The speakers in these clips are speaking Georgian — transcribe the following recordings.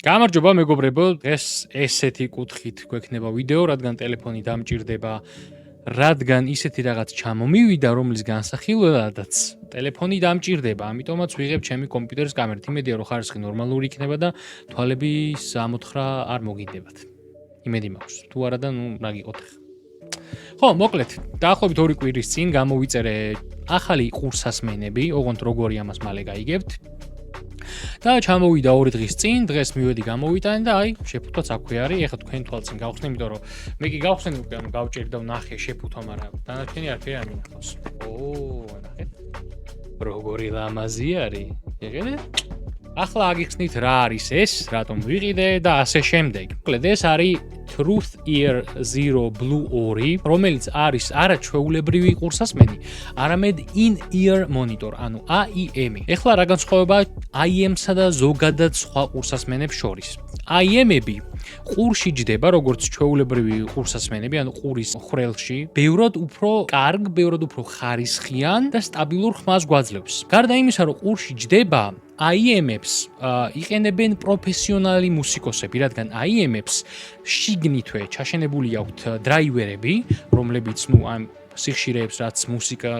გამარჯობა მეგობრებო, დღეს ესეთი კუთხით გვექნება ვიდეო, რადგან ტელეფონი დამჭირდება, რადგან ისეთი რაღაც ჩამომივიდა, რომლის განსახილველადაც ტელეფონი დამჭირდება, ამიტომაც ვიღებ ჩემი კომპიუტერის კამერით. იმედია რომ ხარისხი ნორმალური იქნება და თვალების ამოთხრა არ მოგინდებათ. იმედი მაქვს. თუ არა და რა გიყოთ. ხო, მოკლედ, დაახლოებით 2 კვირის წინ გამოვიწერე ახალი ყურსასმენები, ოღონდ როგორი ამას მალე გაიგებთ. და ჩამოვიდა 2 დღის წინ, დღეს მივედი გამოვიტანე და აი, შეფუთვაც აქვე არის. ეხლა თქვენ თვალწინ გავხსნე, იმიტომ რომ მე კი გავხსნე უკვე, ანუ გავჭერი და ვნახე შეფუთვა, მაგრამ დანარჩენი არაფერი არ მინახავს. ნახეთ. როგორი ლამაზი არის. იღებთ? ახლა აგიხსნით რა არის ეს, რატომ ვიყიდე და ასე შემდეგ. მოკლედ ეს არის Truth Ear Zero Blue 2, რომელიც არის არა ჩვეულებრივი ყურსასმენი, არამედ in-ear monitor, ანუ AIM. ეხლა რა განსხვავებაა AIM-სა და ზოგადად სხვა ყურსასმენებს შორის? AIM-ები ყურში ჯდება, როგორც ჩვეულებრივი ყურსასმენები, ანუ ყურის ხვრელში, ბევრად უფრო კარგ, ბევრად უფრო ხარისხიან და სტაბილურ ხმას გვაძლევს. გარდა იმისა, რომ ყურში ჯდება, AIM-ებს იყენებენ პროფესიონალი მუსიკოსები, რადგან AIM-ებს შიგნითვე ჩაშენებული აქვთ დრაივერები, რომლებიც ამ სიხშირეებს, რაც მუსიკა,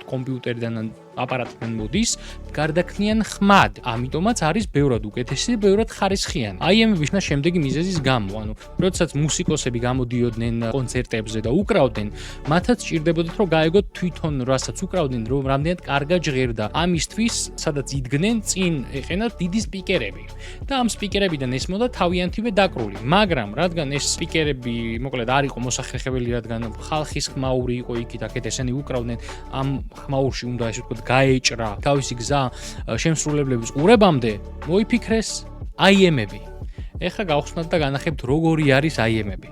კომპიუტერიდან აპარატიდან მოდის, გარდაქმნიან ხმად. ამიტომაც არის ბევრად უკეთესი და ბევრად ხარისხიანი. AIM-ების და შემდეგი მიზეზის გამო, ანუ როდესაც მუსიკოსები გამოდიოდნენ კონცერტებზე და უკრავდნენ, მათაც ჭირდებოდათ რომ გაეგოთ თვითონ რასაც უკრავდნენ, რომ რამდენად კარგად ჟღერდა. ამისთვის, სადაც იდგნენ, წინ ეყენათ დიდი სპიკერები. და ამ სპიკერებიდან ესმოდა თავიანთივე დაკრული. მაგრამ რადგან ეს სპიკერები, მოკლედ არ იყო მოსახერხებელი, რადგან ხალხის ხმაური იყო იქით, აქეთ ესენი უკრავდნენ, ამ ხმაურში უნდა ესე ვთქვათ გაეჭრა თავისი გზა შემსრულებლების ყურებამდე, მოიფიქრეს AIM-ები. ეხლა გავხსნათ და განახებთ როგორი არის AIM-ები.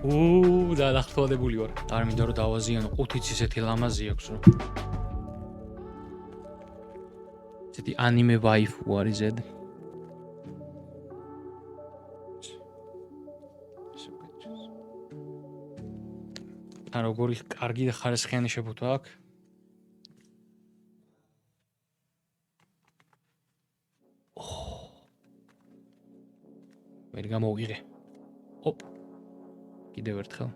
და ნახტოვადებული ვარ. არ მინდა რომ დავაზიანო, ყუთიც ისეთი ლამაზი აქვს, რომ ესეთი ანიმე ვაიფუ არის ზედ. და როგორი კარგი და ხარისხიანი შეფუთვა აქვს. ვერ გამოვიღე. ოპ. კიდევ ერთხელ.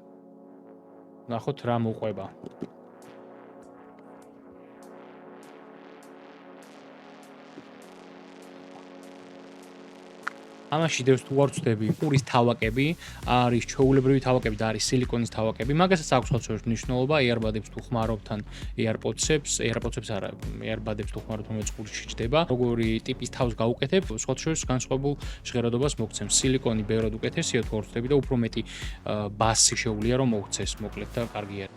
ნახოთ რა მოყვება. ამაში დევს თუ არ ვწდები, ყურის თავაკები, არის ჩვეულებრივი თავაკები და არის სილიკონის თავაკები. მაგასაც აქვს ხალხს მნიშვნელობა, earbudებს თუ ხმარობთან, earpods-ებს არა, earbudებს თუ ხმარობთ, რომელიც ყურში ჯდება. როგორი ტიპის თავს გაუკეთებ, სხვა შორის განსხვავებულ ჟღერადობას მოგცემს. სილიკონი ბევრად უკეთესია თუ არ ვწდები და უფრო მეტი ბასი შეუძლია რომ მოგცეს, მოკლედ და კარგია.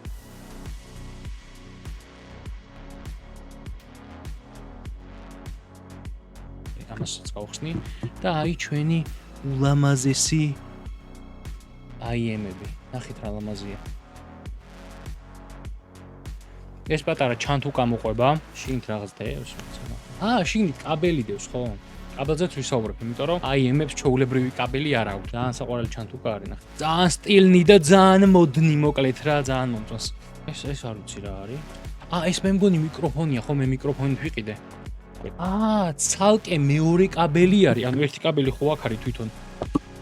ამასაც გავხსნი და აი ჩვენი ულამაზესი AIM-ები. ნახეთ რა ლამაზია. ეს პატარა ჩანთუკა მოყვება, შიგნით რაღაც დევს. შიგნით კაბელი დევს, ხო? კაბელზეც ვისაუბრებ, იმიტომ რომ AIM-ებს ჩვეულებრივი კაბელი არ აქვს. ძალიან საყვარელი ჩანთუკა არის, ნახეთ. ძალიან სტილნი და ძალიან მოდნი, მოკლედ რა, ძალიან მომწონს. ეს არ ვიცი რა არის. ეს მე მგონი მიკროფონია, ხო, მე მიკროფონით ვიყიდე. ცალკე მეორე კაბელი არის, ანუ ერთი კაბელი ხო აქ არის თვითონ.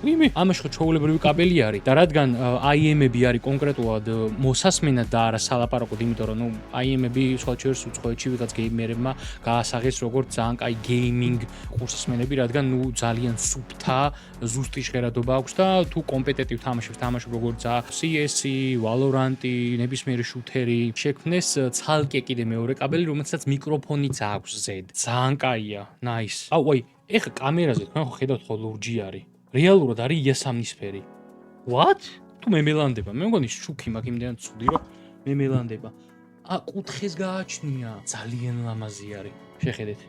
ამაში ხო ჩვეულებრივი კაბელი არის და რადგან AIM-ები არის კონკრეტულად მოსასმენად და არა სალაპარაკოდ, იმიტომ რომ AIM-ები სხვა შორის უცხოეთში ვიღაც გეიმერებმა გაასაღეს როგორც ძალიან კაი გეიმინგ ყურსასმენები, რადგან ძალიან სუფთა, ზუსტი ჟღერადობა აქვს და თუ კომპეტენტივ თამაშებს თამაშობ როგორც CS-ი, Valorant-ი, ნებისმიერი შუთერი, შექმნეს ცალკე კიდე მეორე კაბელი, რომელსაც მიკროფონიც აქვს ზედ. ძალიან კაია, nice. ეხლა კამერაზე თქვენ ხო ხედავთ ხო ლურჯი არის. რეალურად არის იასამნისფერი. What? თუ მე მელანდება. მე მგონი შუქი მაგ იმდენად ცუდი რომ მე მელანდება. კუთხეს გააჩნია. ძალიან ლამაზი არის. შეხედეთ.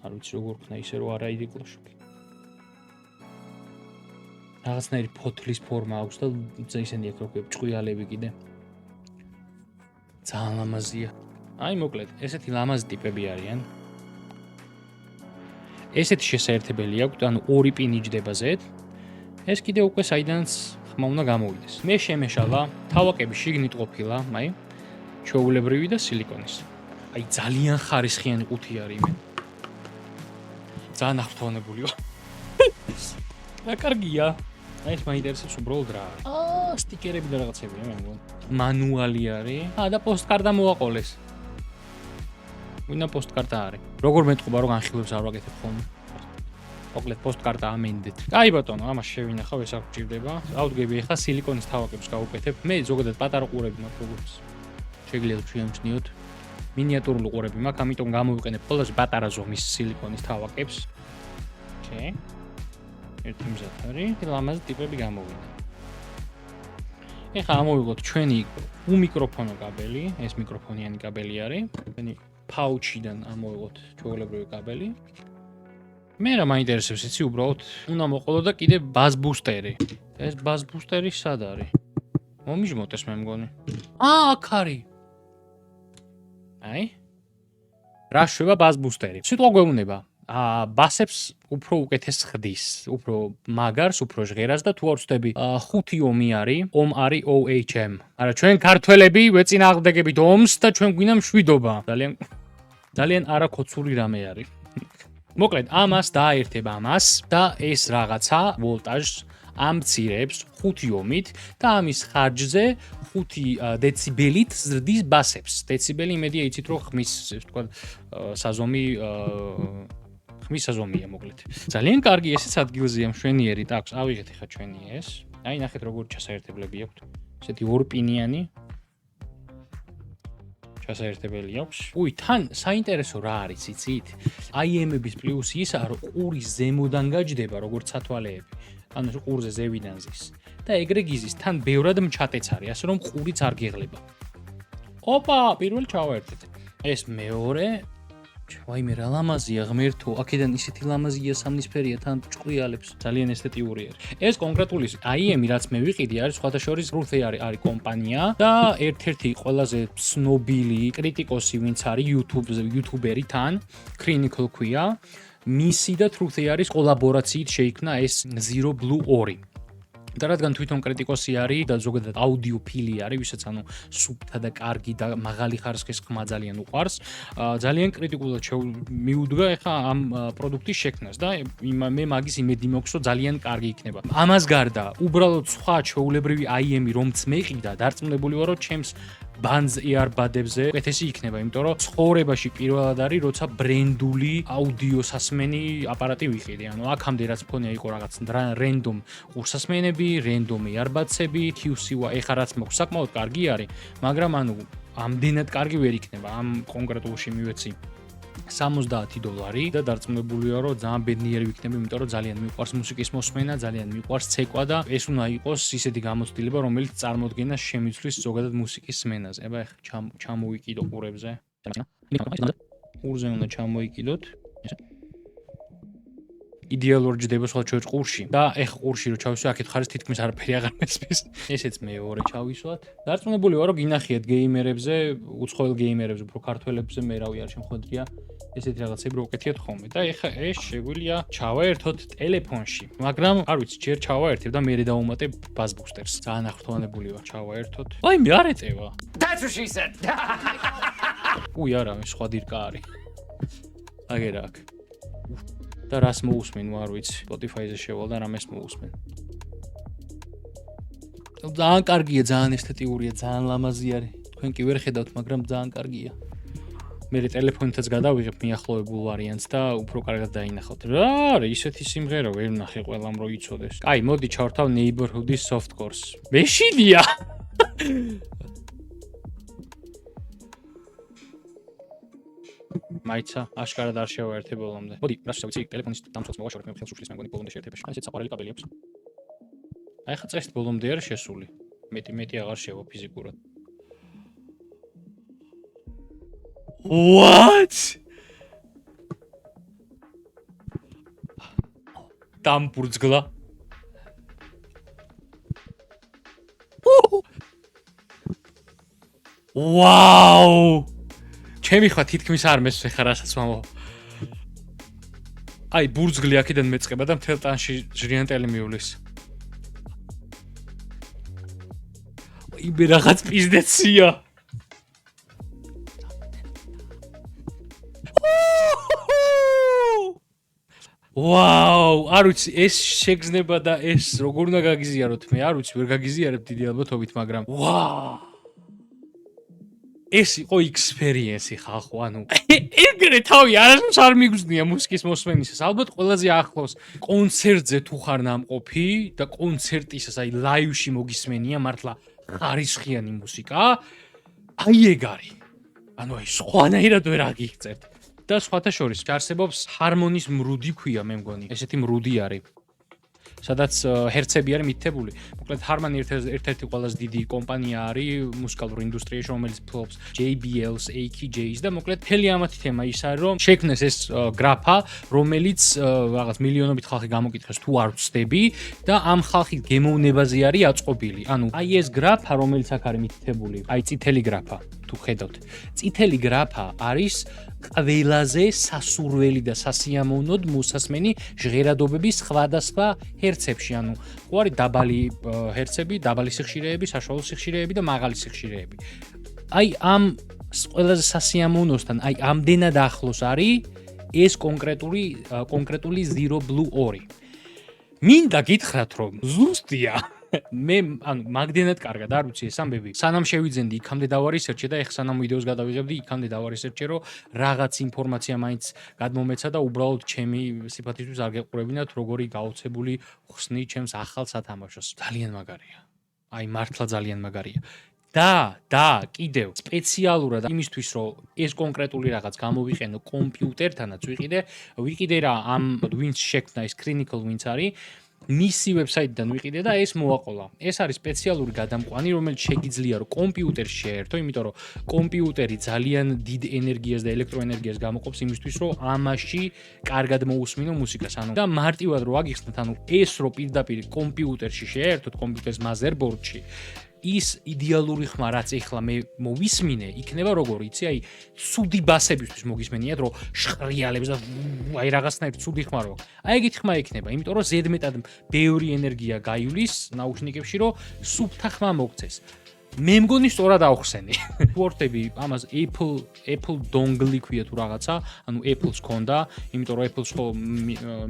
არ ვიცი როგორ ხნა ისე რომ არა იდეკლო შუქი. რაღაცნაირი ფოთლის ფორმა აქვს და ისინი აქ როგორ ჭყიალები კიდე. ძალიან ლამაზია. მოკლედ, ესეთი ლამაზი ტიპები არიან. ესეთი შესაერთებელი აქვს, ანუ 2 პინი ჯდება ზედ. ეს კიდე უკვე საიდანაც ხმა უნდა გამოვიდეს. მე შემეშალა, თავაკები შიგნით ყოფილა, ჩვეულებრივი და სილიკონის. ძალიან ხარისხიანი ყუთი არის მე. ძალიან აღფრთოვანებული ვარ. რა კარგია. აი ეს მაინტერესებს უბრალოდ რა არის. სტიკერები და რაღაცებია მე მგონი. მანუალი არის. და პოსტკარტა მოაყოლეს. ვინა პოსტკარტა არის. როგორ მეტყობა რომ განხილვებს არ ვაკეთებ ხოლმე. მოკლედ პოსტკარტა ამენდეთ. აი ბატონო, ამას შევინახავ, ეს არ გჭირდება. ავდგები ახლა სილიკონის თავაკებს გავუკეთებ. მე ზოგადად პატარა ყურები მაქვს როგორც შეგიძლიათ შეამჩნიოთ. მინიატურული ყურები მაქვს, ამიტომ გამოვიყენებ ყველაზე პატარა ზომის სილიკონის თავაკებს. ჩე. ერთი მზად არის. ლამაზი ტიპები გამოვიდა. ეხლა ამოვიღოთ ჩვენი უმიკროფონო კაბელი, ეს მიკროფონიანი კაბელი არის. ჩვენი ფაუჩიდან ამოვიღოთ ჩვეულებრივი კაბელი. მე რა მაინტერესებს იცი უბრალოდ უნდა მოყოლო და კიდე ბაზ ბუსტერი. ეს ბაზ ბუსტერი სად არის? მომიჟმოდეს მე მგონი. აქ არის. აი. რა შვება ბაზ ბუსტერი. სიტყვა გვეუბნება. ბასებს უფრო უკეთეს ხდის, უფრო მაგარს, უფრო ჟღერას და თუ არ ვწდები 5 ომი არის, ომ არის OHM. არა, ჩვენ ქართველები ვეწინააღმდეგებით ომს და ჩვენ გვინდა მშვიდობა. ძალიან არაკოცური რამე არის. მოკლედ, ამას დააერთებ ამას და ეს რაღაცა ვოლტაჟს ამცირებს 5 ომით და ამის ხარჯზე 5 დეციბელით ზრდის ბასებს. დეციბელი იმედია იცით რომ ხმის, ესე ვთქვათ, საზომი ხმის საზომია მოკლედ. ძალიან კარგი ესეც ადგილზეა მშვენიერი ტაქვს. ავიღეთ ახლა ჩვენი ეს. აი ნახეთ როგორ ჩასაერთებლები აქვს. ესეთი ორპინიანი ჩასაერთებელი აქვს. თან საინტერესო რა არის, იცით? IM-ების პლუსი ისაა, რომ ყურის ზემოდან გაჯდება როგორც სათვალეები. ანუ ყურზე ზევიდან ზის. და ეგრე გიზის, თან ბევრად მჩატეც არის, ასე რომ ყურიც არ გეღლება. ოპა, პირველი ჩავაერთეთ. ეს მეორე ვაიმე რა ლამაზია ღმერთო, აქედან ისეთი ლამაზია სამნისფერია, თან ჭყრიალებს, ძალიან ესთეტიური არის. ეს კონკრეტული IM-ი რაც მე ვიყიდი არის სხვათა შორის Truth არის კომპანია და ერთ-ერთი ყველაზე ცნობილი კრიტიკოსი ვინც არის YouTuber-ი თან, Critical ქვია, მისი და Truth არის კოლაბორაციით შეიქმნა ეს Zero Blue 2. და რადგან თვითონ კრიტიკოსი არის და ზოგადად აუდიოფილი არის, ვისაც ანუ სუფთა და კარგი და მაღალი ხარისხის ხმა ძალიან უყვარს, ძალიან კრიტიკულად მიუდგა ეხა ამ პროდუქტის შექმნას და მე მაგის იმედი მაქვს, რომ ძალიან კარგი იქნება. ამას გარდა, უბრალოდ სხვა ჩვეულებრივი IM-ი რომც მეყიდა, დარწმუნებული ვარ, რომ ჩემს ბანძ earbud-ებზე უკეთესი იქნება, იმიტომ რომ ცხოვრებაში პირველად არის, როცა ბრენდული აუდიო სასმენი აპარატი ვიყიდე. ანუ აქამდე რაც მქონია იყო რაღაც random ყურსასმენები, random earbud-ები, QC-ვა, ეხლა რაც მაქვს საკმაოდ კარგი არის, მაგრამ ანუ ამდენად კარგი ვერ იქნება. ამ კონკრეტულში მივეცი $70 და დარწმუნებული ვარ, რომ ძალიან ბედნიერი ვიქნები, იმიტომ რომ ძალიან მიყვარს მუსიკის მოსმენა, ძალიან მიყვარს ცეკვა და ეს უნდა იყოს ისეთი გამოცდილება, რომელიც წარმოდგენას შემიცვლის ზოგადად მუსიკის სმენაზე. აბა ეხლა ჩამოვიკიდო ყურებზე. ყურზე უნდა ჩამოიკიდოთ. იდეალურად ჯდება სხვა ჩვენ ყურში და ეხლა ყურში რო ჩავისვი, აქეთ ხარის თითქმის არაფერი აღარ მესმის. ესეც მეორე ჩავისვათ. დარწმუნებული ვარ, რომ გინახიათ გეიმერებზე, უცხოელ გეიმერებზე, უფრო ქართველებზე, მე რავი არ შემხვედრია. ესეთი რაღაცები რო უკეთიათ ხოლმე და ეხლა ეს შეგვიძლია ჩავაერთოთ ტელეფონში, მაგრამ არ ვიცი, ჯერ ჩავაერთებ და მერე დავუმატებ ბაზ ბუსტერს. ძალიან აღფრთოვანებული ვარ, ჩავაერთოთ. აი მე არ ეწევა. That's what she said. არა, სხვა დირკა არის. აგერა აქ. და რას მოусმენ, არ ვიცი, Spotify-ზე შევალ და რამეს მოусმენ. ძალიან კარგია, ძალიან ესთეტიურია, ძალიან ლამაზი არის. თქვენ კი ვერ ხედავთ, მაგრამ ძალიან კარგია. მე ტელეფონითაც გადავიღებ მიახლოებულ ვარიანტს და უფრო კარგად დაინახავთ. რა არის ისეთი სიმღერა ვერ ვნახე ყველამ რო იცოდეს. აი, მოდი ჩავრთავ Neighborhood-ის softcore-ს. მეშინია. მაიცა, აშკარად არ შევაერთე ბოლომდე. მოდი, რას ვიცი, ტელეფონის დამცველს მოვაშორებ, მე ხელს უშლის, მე მგონი ბოლომდე შეერთებაში. ესეც საყვარელი კაბელი აქვს. აი ხა წესით ბოლომდე არ შესული. მეტი აღარ შევა ფიზიკურად. What? დამბურძგლა. Wow! ჩემი ხვა თითქმის არ მესვე ხარ რასაც მამა. აი ბურძგლი აქედან მეწყება და მთელ ტანში ჟრიანტელი მივლის. იბე რაღაც პიზდეცია. ვაუ, არ ვიცი, ეს შეგრძნება და ეს როგორ უნდა გაგიზიაროთ მე, არ ვიცი, ვერ გაგიზიარებ დიდი ალბათობით, მაგრამ ვაუ. ეს იყო ექსპერიენსი ხალხო, ანუ ეგრე თავი არასდროს არ მიგზნია მუსიკის მოსმენისას. ალბათ ყველაზე ახლოს კონცერტზე თუ ხარ ნამყოფი და კონცერტისას აი ლაივში მოგისმენია მართლა ხარისხიანი მუსიკა. აი ეგ არის. ანუ აი სხვანაირად ვერ აგიღწევთ. და სხვათა შორის არსებობს ჰარმონის მრუდი ქვია, მე მგონი. ესეთი მრუდი არის. სადაც ჰერცები არის მითითებული. მოკლედ ჰარმანი ერთ-ერთი ყველაზე დიდი კომპანია არის მუსიკალურ ინდუსტრიაში, რომელიც ფლობს JBL-ს, AKG-ს და მოკლედ მთელი ამათი თემა ის არის, რომ შექმნეს ეს გრაფა, რომელიც რაღაც მილიონობით ხალხი გამოკითხეს თუ არ ვწდები და ამ ხალხის გემოვნებაზე არის აწყობილი. ანუ აი ეს გრაფა, რომელიც აქ არის მითითებული, აი წითელი გრაფა, თუ ხედავთ. წითელი გრაფა არის ყველაზე სასურველი და სასიამოვნოდ მოსასმენი ჟღერადობების სხვადასხვა ჰერცებში, ანუ ყوارი დაბალი ჰერცები, დაბალი სიხშირეები, საშუალო სიხშირეები და მაღალი სიხშირეები. აი ამ ყველაზე სასიამოვნოსთან, აი ამდენად ახლოს არის ეს კონკრეტული Zero Blue 2. მინდა გითხრათ, რომ ზუსტია მე ანუ მაგდენად კარგად არ ვიცი ეს ამბები. სანამ შევიძენდი, იქამდე დავარისერჩე და ეხლა სანამ ვიდეოს გადავიღებდი, იქამდე დავარისერჩე, რომ რაღაც ინფორმაცია მაინც გადმომეცა და უბრალოდ ჩემი სიფათისთვის არ გეყურებინათ, როგორი გაოცებული ხსნი ჩემს ახალ სათამაშოს. ძალიან მაგარია. აი მართლა ძალიან მაგარია. და კიდევ სპეციალურად იმისთვის, რომ ეს კონკრეტული რაღაც გამოვიყენო კომპიუტერთანაც ვიყიდე რა ამ ვინც შექმნა ეს Clinical ვინც არის მისი ვებსაიტიდან ვიყიდე და ეს მოაყოლა. ეს არის სპეციალური გადამყვანი, რომელიც შეგიძლია რომ კომპიუტერში შეერთო, იმიტომ რომ კომპიუტერი ძალიან დიდ ენერგიას და ელექტროენერგიას გამოყოფს იმისთვის, რომ ამაში კარგად მოусმინო მუსიკას. ანუ და მარტივად რო აგიხსნათ, ანუ ეს რო პირდაპირ კომპიუტერში შეერთოთ, კომპიუტერის მაზერბორდში ის იდეალური ხმა, რაც ეხლა მე მოვისმინე, იქნება როგორ იცი, აი ცუდი ბასებისთვის მოგისმენიათ, რომ შხრიალებს და აი რაღაცნაირ ცუდი ხმა რო. აი ეგეთ ხმა იქნება, იმიტომ რომ ზედმეტად ბევრი ენერგია გაივლის ნაუშნიკებში, რომ სუფთა ხმა მოგცეს. მე მგონი სწორად ავხსენი. ვორდები ამას Apple dongle ქვია თუ რაღაცა, ანუ Apple-ს ქონდა, იმიტომ რომ Apple-ს ხო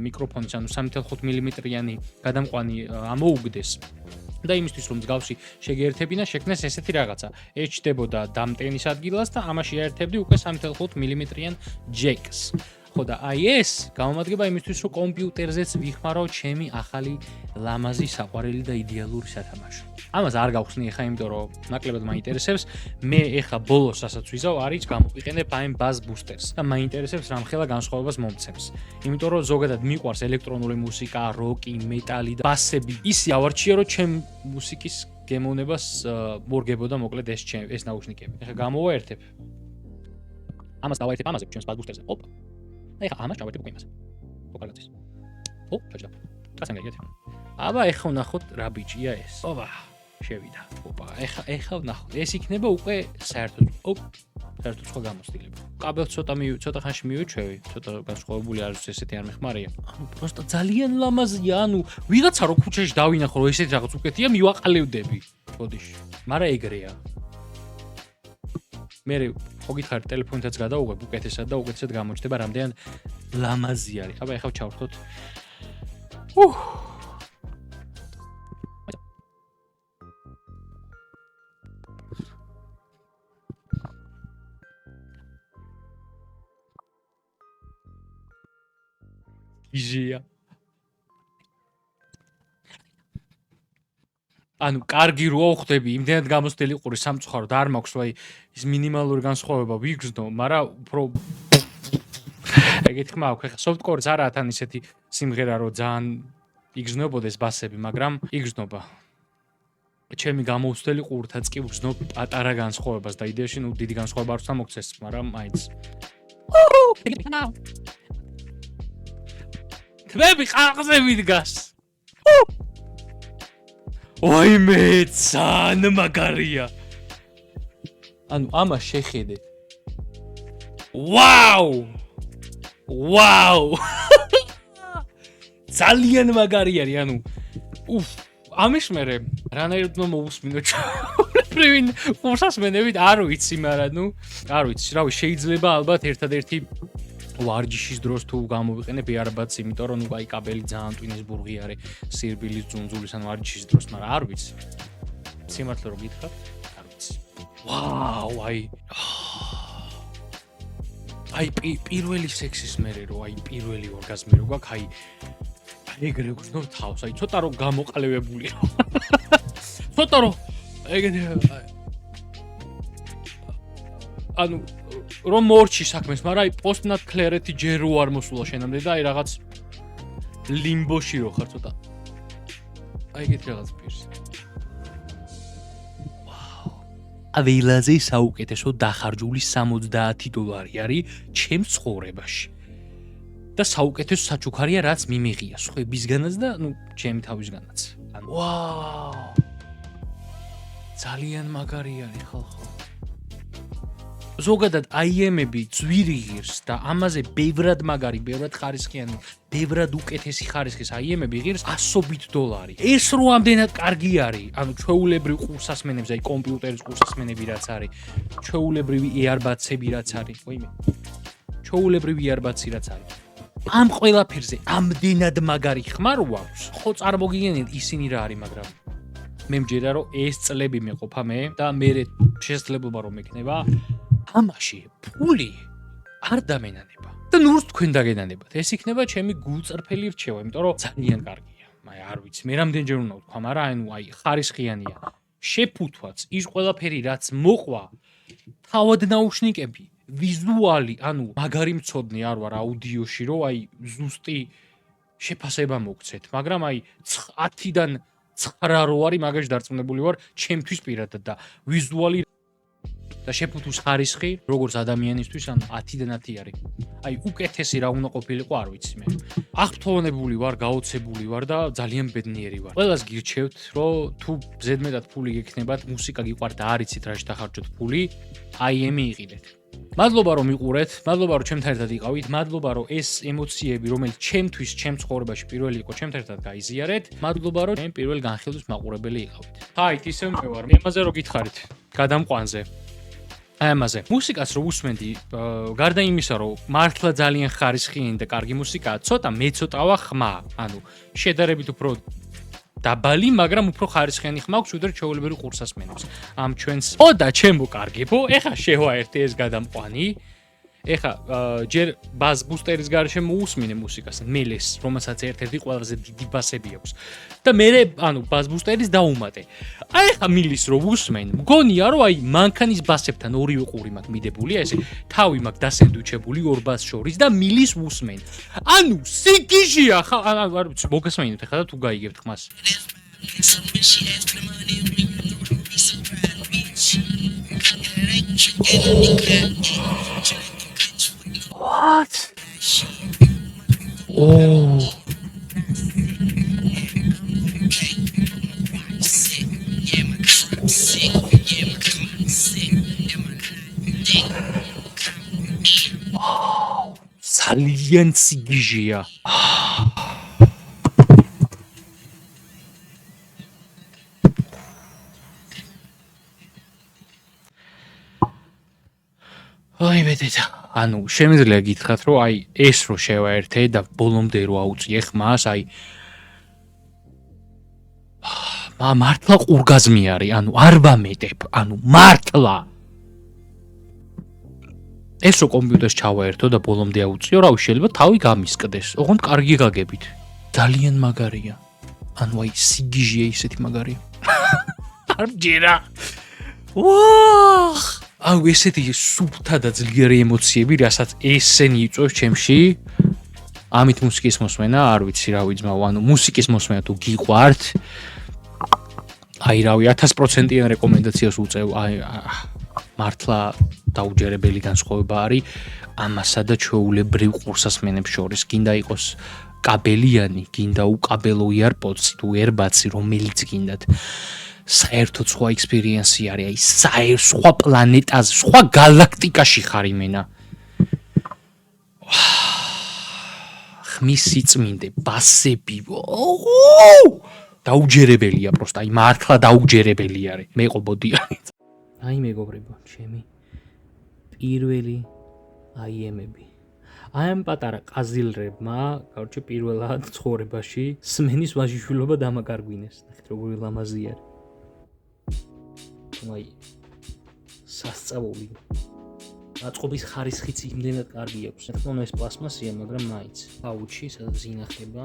მიკროფონის, ანუ 3.5 მმ-იანი გადამყვანი ამოუგდეს. და იმისთვის რომ მსგავსი შეგერთებინა, შექმნეს ესეთი რაღაცა. ეჩდებოდა დამტენის ადგილას და ამაში აერთებდი უკვე 3.5 მმ-იან ჯეკს. ხო და აი ეს გამომადგება იმისთვის, რომ კომპიუტერზეც ვიხმარო ჩემი ახალი ლამაზი საყვარელი და იდეალური სათამაშო. ამას არ გავხსნი ახლა, იმიტომ რომ ნაკლებად მაინტერესებს. მე ახლა ბოლოს რასაც ვიზავ, არის გამოვიყენებ აი ბაზ ბუსტერს და მაინტერესებს რამხელა განსხვავებას მომცემს. იმიტომ რომ ზოგადად მიყვარს ელექტრონული მუსიკა, როკი, მეტალი და ბასები. ისი ავარჩია, რომ ჩემ მუსიკის გემოვნებას მორგებოდა მოკლედ ეს ნაუშნიკები. ახლა გამოვაერთებ. ამას დავაერთებ ამაზე ჩვენს ბაზ ბუსტერზე. ოპ. აი ხა ამას ჩავერთებ უკვე იმას. ფოკალაცის. ოპ, ჩაჭდა. კაცან გაიგეთ. აბა ეხა ვნახოთ რა ბიჭია ეს. ოპა, შევიდა. ოპა, ეხა ვნახოთ. ეს იქნება უკვე საერთოდ. ოპ, საერთოდ სხვა გამოცდილება. კაბელს ცოტა ხანში მივეჩვევი, ცოტა განსხვავებული არის ესეთი არ მეხმარია. ანუ პროსტა ძალიან ლამაზია, ანუ ვიღაცა რო ქუჩაში დავინახო, რომ ესეთი რაღაც უკეთია, მივაყალევდები. ბოდიში. მაგრამ ეგრეა. მე ხო გითხარ ტელეფონითაც გადავუღებ უკეთესად და უკეთესად გამოჩნდება რამდენად ლამაზი არის. აბა ეხლა ჩავრთოთ. იზია. ანუ კარგი როა ხვდები, იმდენად გამოცდილი ყური სამწუხარო და არ მაქვს ვაი ის მინიმალური განსხვავება ვიგრძნო, მაგრამ უფრო ეგეთი ხმა აქვს. ეხლა softcore-ს არაა თან ისეთი სიმღერა, რომ ძალიან იგრძნობოდეს ბასები, მაგრამ იგრძნობა. ჩემი გამოცდილი ყურთაც კი ვგრძნობ პატარა განსხვავებას და იდეაში ნუ დიდი განსხვავება არ უნდა მოგცეს, მაგრამ მაინც. თვები ყაყზე ვიდგას. ოიმე ძალიან მაგარია. ანუ ამას შეხედეთ. ვაუ! ძალიან მაგარი არის, ანუ ამის მერე რანაირად მოусმინო ჩვენი ფურსასმენებით არ ვიცი, მაგრამ ნუ არ ვიცი, რავი, შეიძლება ალბათ ერთადერთი ვარჯიშის დროს თუ გამოვიყენებ AirBuds, იმიტომ რომ ნუ აი კაბელი ძალიან ტვინის ბურღი არის, სირბილის ძუნძულის ან ვარჯიშის დროს, მაგრამ არ ვიცი. სიმართლე რომ გითხრათ, არ ვიცი. ვაუ, აი პირველი სექსის მერე რო აი პირველი ორგაზმი რო გაქვს, აი ეგრე გრძნობ თავს, აი ცოტა რომ გამოყალევებული. ცოტა რომ ეგრე ანუ რომ მორჩი საქმეს, მაგრამ აი პოსტნატ კლერეთი ჯერ რო არ მოსულა შენამდე და აი რაღაც ლიმბოში რო ხარ ცოტა. აი ეგეთი რაღაც პირს. ვაუ. ავილაზე საუკეთესო დახარჯული $70 არის ჩემს ცხოვრებაში. და საუკეთესო საჩუქარია რაც მიმიღია სხვებისგანაც და ნუ ჩემი თავისგანაც. ვაუ. ძალიან მაგარი არის ხალხო. ზოგადად IM-ები ძვირი ღირს და ამაზე ბევრად მაგარი, ბევრად ხარისხიანი, ბევრად უკეთესი ხარისხის IM-ები ღირს $100. ეს რო ამდენად კარგი არის, ანუ ჩვეულებრივ ყურსასმენებზე, აი კომპიუტერის ყურსასმენები რაც არის, ჩვეულებრივი AirBuds-ები რაც არის, ვაიმე. ჩვეულებრივი AirBuds-ი რაც არის. ამ ყველაფერზე ამდენად მაგარი ხმა რო აქვს, ხო წარმოგიდგენთ ისინი რა არის, მაგრამ მე მჯერა რომ ეს წლები მეყოფა მე და მე შესაძლებლობა რომ მექნება ამაში ფული არ დამენანება. და ნურს თქვენ დაგენანებათ. ეს იქნება ჩემი გულწრფელი რჩევა, იმიტომ რომ ძალიან კარგია. აი არ ვიცი, მე რამდენჯერ უნდა ვთქვა, მაგრამ ანუ აი ხარისხიანია. შეფუთვაც, ის ყველაფერი რაც მოყვა, თავად ნაუშნიკები, ვიზუალი, ანუ მაგარი მცოდნე არ ვარ აუდიოში, რომ აი ზუსტი შეფასება მოგცეთ, მაგრამ აი 10-დან 9 რო არის, მაგაში დარწმუნებული ვარ, ჩემთვის პირადად და ვიზუალი და შეფუთვის ხარისხი, როგორც ადამიანისთვის, ანუ 10-დან 10 არის. აი უკეთესი რა უნდა ყოფილიყო, არ ვიცი მე. აღფრთოვანებული ვარ, გაოცებული ვარ და ძალიან ბედნიერი ვარ. ყველას გირჩევთ, რომ თუ ზედმეტად ფული გექნებათ, მუსიკა გიყვართ და არ იცით რაში დახარჯოთ ფული, IM-ი იყიდეთ. მადლობა რომ მიყურეთ, მადლობა რომ ჩემთან ერთად იყავით, მადლობა რომ ეს ემოციები, რომელიც ჩემთვის, ჩემ ცხოვრებაში პირველი იყო, ჩემთან ერთად გაიზიარეთ. მადლობა რომ ჩემ პირველ განხილვის მაყურებელი იყავით. ჰაით, ისევ მე ვარ. იმაზე რომ გითხარით, გადამყვანზე. აი ამაზე. მუსიკას რო უსმენდი, გარდა იმისა, რომ მართლა ძალიან ხარისხიანი და კარგი მუსიკაა, ცოტა მეცოტავა ხმა, ანუ შედარებით უფრო დაბალი, მაგრამ უფრო ხარისხიანი ხმა აქვს უდერ ჩვეულებრივ ყურსასმენებს. ამ ჩვენს ო და ჩემო კარგებო, ეხა შევაერთე ეს გადამყვანი. ეხა ჯერ ბაზ ბუსტერის გარშემო მოусმინე მუსიკას, მელეს, რომელსაც ერთ-ერთი ყველაზე დიდი ბასები აქვს. და მე ანუ ბაზ ბუსტერის დაუმატე. აი ეხა მილის რო უსმენ, მგონია რომ აი მანქანის ბასებთან ორივე ყური მაქვს მიდებული, აი ესე თავი მაქვს დასენდვიჩებული ორ ბას შორის და მილის უსმენ. ანუ სიკიჟია ხა, არ ვიცი, მოგესმენთ ეხლა და თუ გაიგებთ ხმას. What? Oh. ძალიან სიგიჟია. აი მეთეცა. ანუ შემიძლია გითხრათ, რომ აი ეს რო შევაერთე და ბოლომდე რო აუწიე ხმას, აი მართლა ორგაზმი არის, ანუ არ ვამეტებ, ანუ მართლა. ეს რო კომპიუტერს ჩავაერთო და ბოლომდე აუწიო, რავი შეიძლება თავი გამისკდეს, ოღონდ კარგი გაგებით. ძალიან მაგარია. ანუ აი სიგიჟია ისეთი მაგარია. არ მჯერა. ვაახ! აუ ესეთი სუფთა და ძლიერი ემოციები, რასაც ესენი იწვევს ჩემში. ამით მუსიკის მოსმენა, არ ვიცი რა ვიძმაო, ანუ მუსიკის მოსმენა თუ გიყვართ, აი რავი 1000%-იან რეკომენდაციას უწევ, აი მართლა დაუჯერებელი განსხვავება არის ამასა და ჩვეულებრივ ყურსასმენებს შორის. გინდა იყოს კაბელიანი, გინდა უკაბელო AirPods-ი თუ AirBuds-ი, რომელიც გინდათ. საერთოდ სხვა ექსპერიენსი არის, აი სხვა პლანეტაზე, სხვა გალაქტიკაში ხარ იმენა. ხმის სიწმინდე, ბასები. დაუჯერებელია პროსტა, აი მართლა დაუჯერებელი არის. მე ყობოდი. აი მეგობრებო, ჩემი პირველი IM-ები. აი ამ პატარა ყაზილრებმა, короче, პირველად ცხოვრებაში სმენის ვაჟიშვილობა დამაკარგვინეს. ნახეთ როგორი ლამაზი არის. აი სასწაული. აწყობის ხარისხიც იმდენად კარგი აქვს. რა თქმა უნდა ეს პლასმასია, მაგრამ მაინც. პაუჩი, სადაც ინახება.